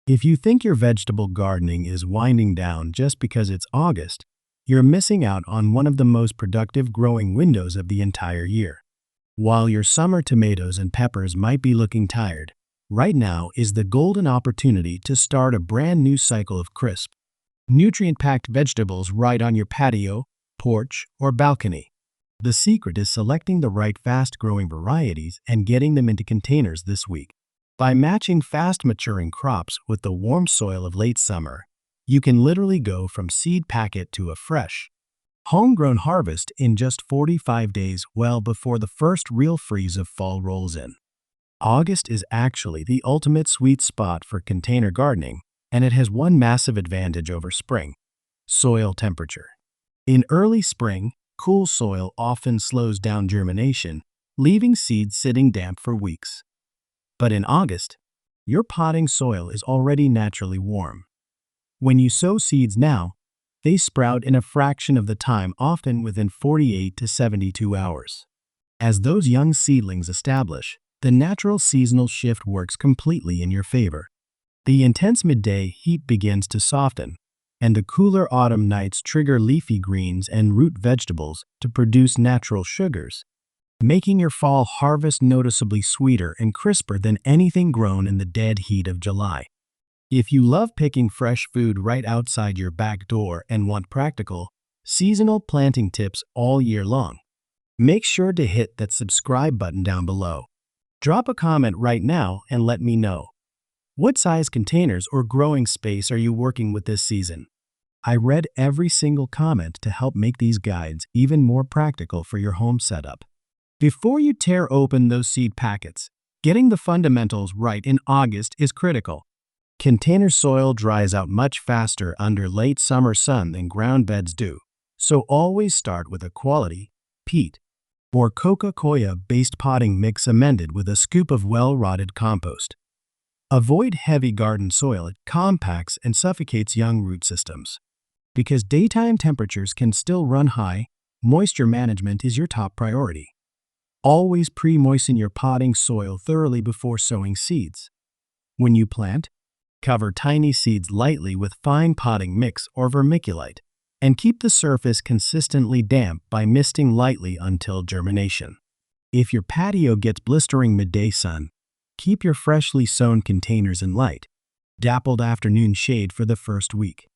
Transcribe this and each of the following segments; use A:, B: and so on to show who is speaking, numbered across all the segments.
A: If you think your vegetable gardening is winding down just because it's August, you're missing out on one of the most productive growing windows of the entire year. While your summer tomatoes and peppers might be looking tired, right now is the golden opportunity to start a brand new cycle of crisp, nutrient-packed vegetables right on your patio, porch, or balcony. The secret is selecting the right fast-growing varieties and getting them into containers this week. By matching fast-maturing crops with the warm soil of late summer, you can literally go from seed packet to a fresh, homegrown harvest in just 45 days, well before the first real freeze of fall rolls in. August is actually the ultimate sweet spot for container gardening, and it has one massive advantage over spring: soil temperature. In early spring, cool soil often slows down germination, leaving seeds sitting damp for weeks. But in August, your potting soil is already naturally warm. When you sow seeds now, they sprout in a fraction of the time, often within 48 to 72 hours. As those young seedlings establish, the natural seasonal shift works completely in your favor. The intense midday heat begins to soften, and the cooler autumn nights trigger leafy greens and root vegetables to produce natural sugars, making your fall harvest noticeably sweeter and crisper than anything grown in the dead heat of July. If you love picking fresh food right outside your back door and want practical, seasonal planting tips all year long, make sure to hit that subscribe button down below. Drop a comment right now and let me know. What size containers or growing space are you working with this season? I read every single comment to help make these guides even more practical for your home setup. Before you tear open those seed packets, getting the fundamentals right in August is critical. Container soil dries out much faster under late summer sun than ground beds do, so always start with a quality peat or coca-cola-based potting mix amended with a scoop of well-rotted compost. Avoid heavy garden soil; it compacts and suffocates young root systems. Because daytime temperatures can still run high, moisture management is your top priority. Always pre-moisten your potting soil thoroughly before sowing seeds. When you plant, cover tiny seeds lightly with fine potting mix or vermiculite, and keep the surface consistently damp by misting lightly until germination. If your patio gets blistering midday sun, keep your freshly sown containers in light, dappled afternoon shade for the first week.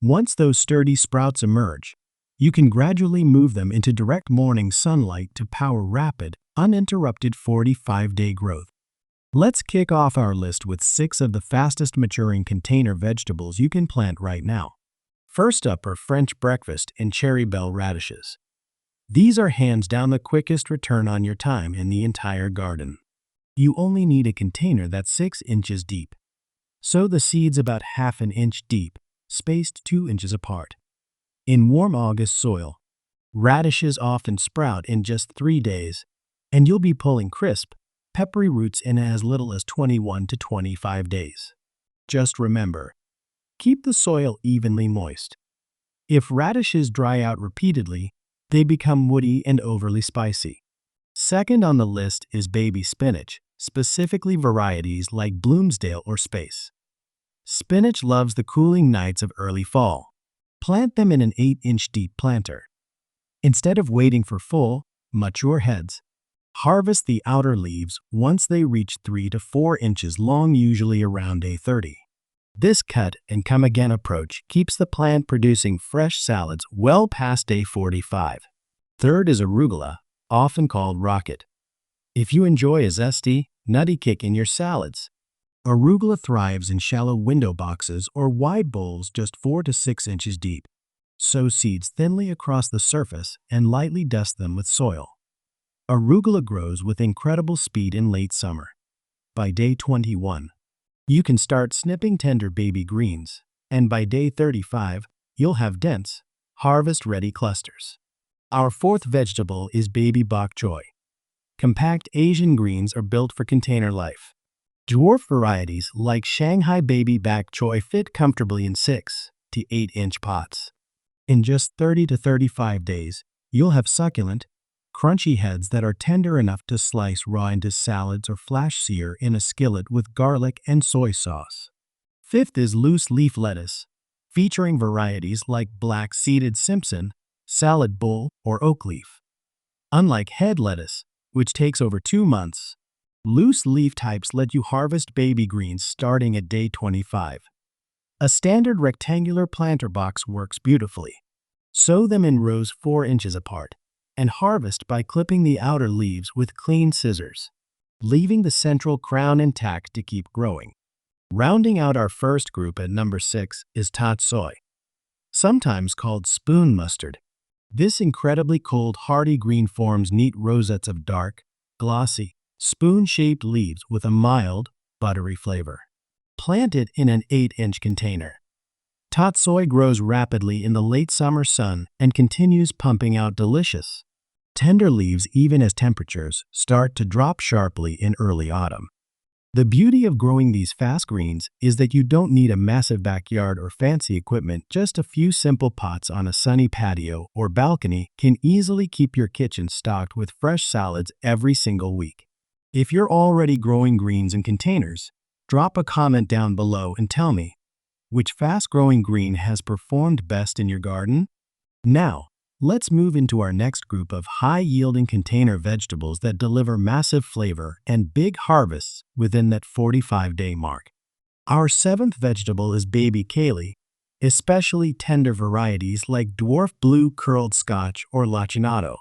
A: Once those sturdy sprouts emerge, you can gradually move them into direct morning sunlight to power rapid, uninterrupted 45-day growth. Let's kick off our list with 6 of the fastest maturing container vegetables you can plant right now. First up are French breakfast and cherry bell radishes. These are hands down the quickest return on your time in the entire garden. You only need a container that's 6 inches deep. Sow the seeds about ½ inch deep, spaced 2 inches apart. In warm August soil, radishes often sprout in just 3 days, and you'll be pulling crisp, peppery roots in as little as 21 to 25 days. Just remember, keep the soil evenly moist. If radishes dry out repeatedly, they become woody and overly spicy. Second on the list is baby spinach, specifically varieties like Bloomsdale or Space. Spinach loves the cooling nights of early fall. Plant them in an 8-inch deep planter. Instead of waiting for full, mature heads, harvest the outer leaves once they reach 3 to 4 inches long, usually around day 30. This cut and come again approach keeps the plant producing fresh salads well past day 45. Third is arugula, often called rocket. If you enjoy a zesty, nutty kick in your salads, arugula thrives in shallow window boxes or wide bowls just 4 to 6 inches deep. Sow seeds thinly across the surface and lightly dust them with soil. Arugula grows with incredible speed in late summer. By day 21, you can start snipping tender baby greens, and by day 35, you'll have dense, harvest-ready clusters. Our fourth vegetable is baby bok choy. Compact Asian greens are built for container life. Dwarf varieties like Shanghai baby bok choy fit comfortably in 6 to 8-inch pots. In just 30 to 35 days, you'll have succulent, crunchy heads that are tender enough to slice raw into salads or flash sear in a skillet with garlic and soy sauce. 5th is loose leaf lettuce, featuring varieties like black-seeded Simpson, salad bull, or oak leaf. Unlike head lettuce, which takes over 2 months, loose leaf types let you harvest baby greens starting at day 25. A standard rectangular planter box works beautifully. Sow them in rows 4 inches apart and harvest by clipping the outer leaves with clean scissors, leaving the central crown intact to keep growing. Rounding out our first group at number 6 is tatsoi, sometimes called spoon mustard. This incredibly cold, hardy green forms neat rosettes of dark, glossy, spoon-shaped leaves with a mild, buttery flavor. Plant it in an 8-inch container. Tatsoi grows rapidly in the late summer sun and continues pumping out delicious, tender leaves even as temperatures start to drop sharply in early autumn. The beauty of growing these fast greens is that you don't need a massive backyard or fancy equipment. Just a few simple pots on a sunny patio or balcony can easily keep your kitchen stocked with fresh salads every single week. If you're already growing greens in containers, drop a comment down below and tell me which fast-growing green has performed best in your garden. Now, let's move into our next group of high-yielding container vegetables that deliver massive flavor and big harvests within that 45-day mark. Our 7th vegetable is baby kale, especially tender varieties like dwarf blue curled Scotch or lacinato.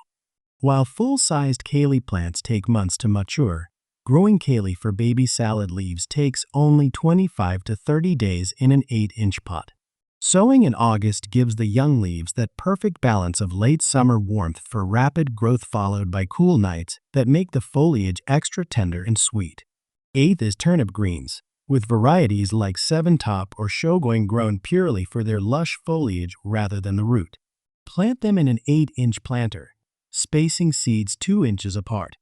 A: While full-sized kale plants take months to mature, growing kale for baby salad leaves takes only 25 to 30 days in an 8-inch pot. Sowing in August gives the young leaves that perfect balance of late summer warmth for rapid growth followed by cool nights that make the foliage extra tender and sweet. 8th is turnip greens, with varieties like 7-top or Shogoing grown purely for their lush foliage rather than the root. Plant them in an 8-inch planter, spacing seeds 2 inches apart.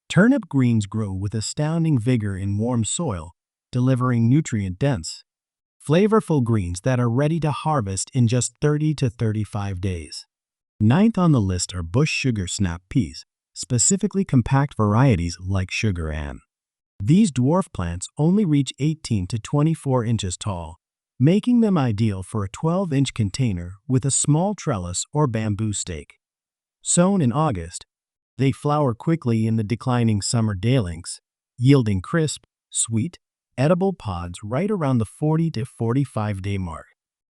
A: Turnip greens grow with astounding vigor in warm soil, delivering nutrient-dense, flavorful greens that are ready to harvest in just 30 to 35 days. 9th on the list are bush sugar snap peas, specifically compact varieties like Sugar Ann. These dwarf plants only reach 18 to 24 inches tall, making them ideal for a 12-inch container with a small trellis or bamboo stake. Sown in August, they flower quickly in the declining summer daylengths, yielding crisp, sweet, edible pods right around the 40 to 45-day mark.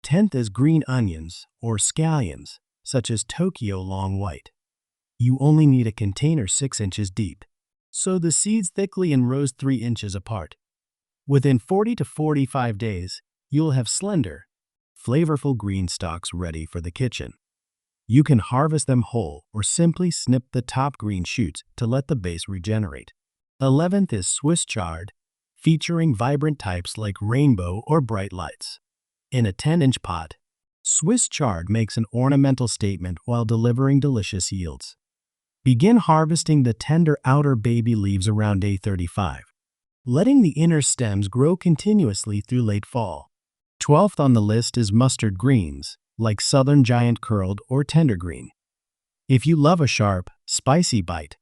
A: 10th is green onions, or scallions, such as Tokyo Long White. You only need a container 6 inches deep. Sow the seeds thickly in rows 3 inches apart. Within 40 to 45 days, you'll have slender, flavorful green stalks ready for the kitchen. You can harvest them whole or simply snip the top green shoots to let the base regenerate. 11th is Swiss chard, featuring vibrant types like rainbow or bright lights. In a 10-inch pot, Swiss chard makes an ornamental statement while delivering delicious yields. Begin harvesting the tender outer baby leaves around day 35, letting the inner stems grow continuously through late fall. 12th on the list is mustard greens, like Southern Giant Curled or Tender Green. If you love a sharp, spicy bite,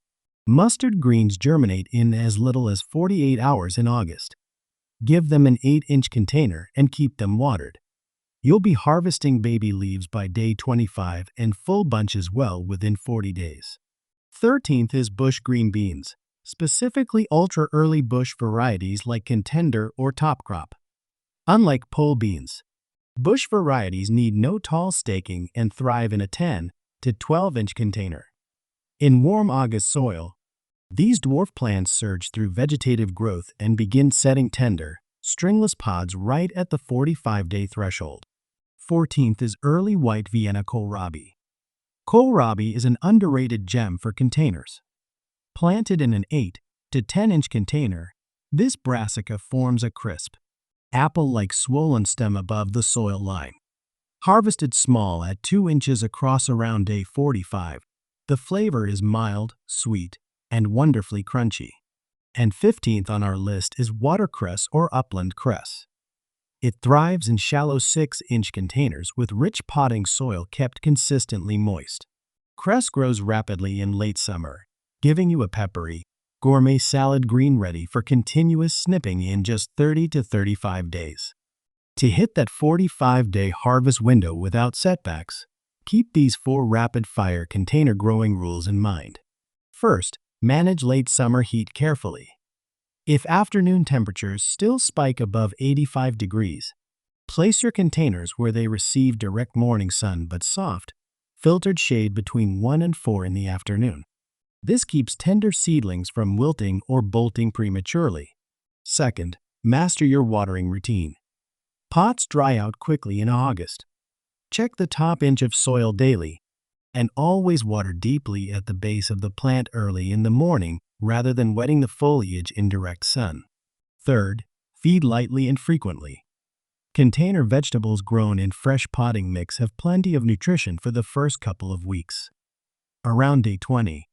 A: mustard greens germinate in as little as 48 hours in August. Give them an 8-inch container and keep them watered. You'll be harvesting baby leaves by day 25 and full bunches well within 40 days. 13th is bush green beans, specifically ultra-early bush varieties like Contender or Top Crop. Unlike pole beans, bush varieties need no tall staking and thrive in a 10 to 12-inch container. In warm August soil, these dwarf plants surge through vegetative growth and begin setting tender, stringless pods right at the 45-day threshold. 14th is early white Vienna kohlrabi. Kohlrabi is an underrated gem for containers. Planted in an 8 to 10-inch container, this brassica forms a crisp, apple-like swollen stem above the soil line. Harvested small at 2 inches across around day 45, the flavor is mild, sweet, and wonderfully crunchy. And 15th on our list is watercress or upland cress. It thrives in shallow 6-inch containers with rich potting soil kept consistently moist. Cress grows rapidly in late summer, giving you a peppery, gourmet salad green ready for continuous snipping in just 30 to 35 days. To hit that 45-day harvest window without setbacks, keep these 4 rapid-fire container growing rules in mind. First, manage late summer heat carefully. If afternoon temperatures still spike above 85 degrees, place your containers where they receive direct morning sun but soft, filtered shade between 1 and 4 in the afternoon. This keeps tender seedlings from wilting or bolting prematurely. Second, master your watering routine. Pots dry out quickly in August. Check the top inch of soil daily, and always water deeply at the base of the plant early in the morning rather than wetting the foliage in direct sun. Third, feed lightly and frequently. Container vegetables grown in fresh potting mix have plenty of nutrition for the first couple of weeks. Around day 20,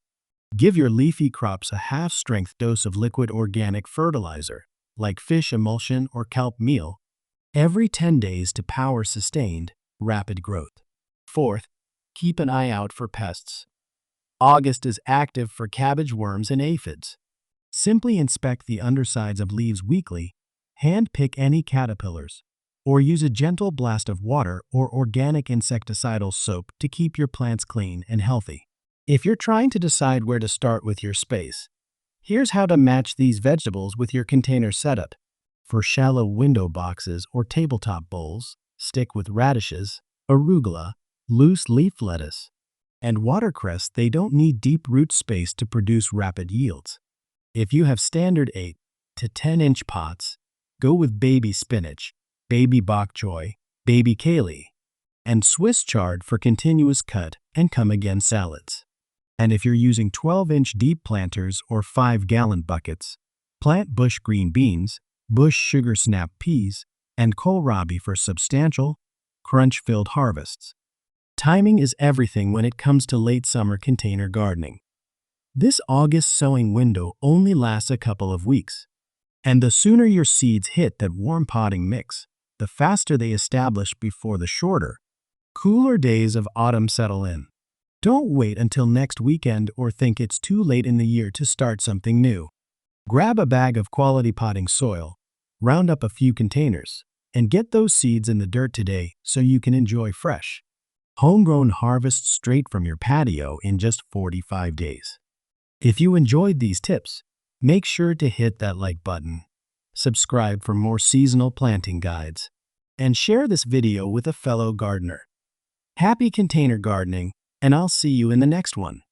A: give your leafy crops a half-strength dose of liquid organic fertilizer, like fish emulsion or kelp meal, every 10 days to power sustained, rapid growth. Fourth, keep an eye out for pests. August is active for cabbage worms and aphids. Simply inspect the undersides of leaves weekly, hand-pick any caterpillars, or use a gentle blast of water or organic insecticidal soap to keep your plants clean and healthy. If you're trying to decide where to start with your space, here's how to match these vegetables with your container setup. For shallow window boxes or tabletop bowls, stick with radishes, arugula, loose leaf lettuce, and watercress. They don't need deep root space to produce rapid yields. If you have standard 8 to 10-inch pots, go with baby spinach, baby bok choy, baby kale, and Swiss chard for continuous cut and come-again salads. And if you're using 12-inch deep planters or 5-gallon buckets, plant bush green beans, bush sugar snap peas, and kohlrabi for substantial, crunch-filled harvests. Timing is everything when it comes to late summer container gardening. This August sowing window only lasts a couple of weeks, and the sooner your seeds hit that warm potting mix, the faster they establish before the shorter, cooler days of autumn settle in. Don't wait until next weekend or think it's too late in the year to start something new. Grab a bag of quality potting soil, round up a few containers, and get those seeds in the dirt today so you can enjoy fresh, homegrown harvests straight from your patio in just 45 days. If you enjoyed these tips, make sure to hit that like button, subscribe for more seasonal planting guides, and share this video with a fellow gardener. Happy container gardening, and I'll see you in the next one.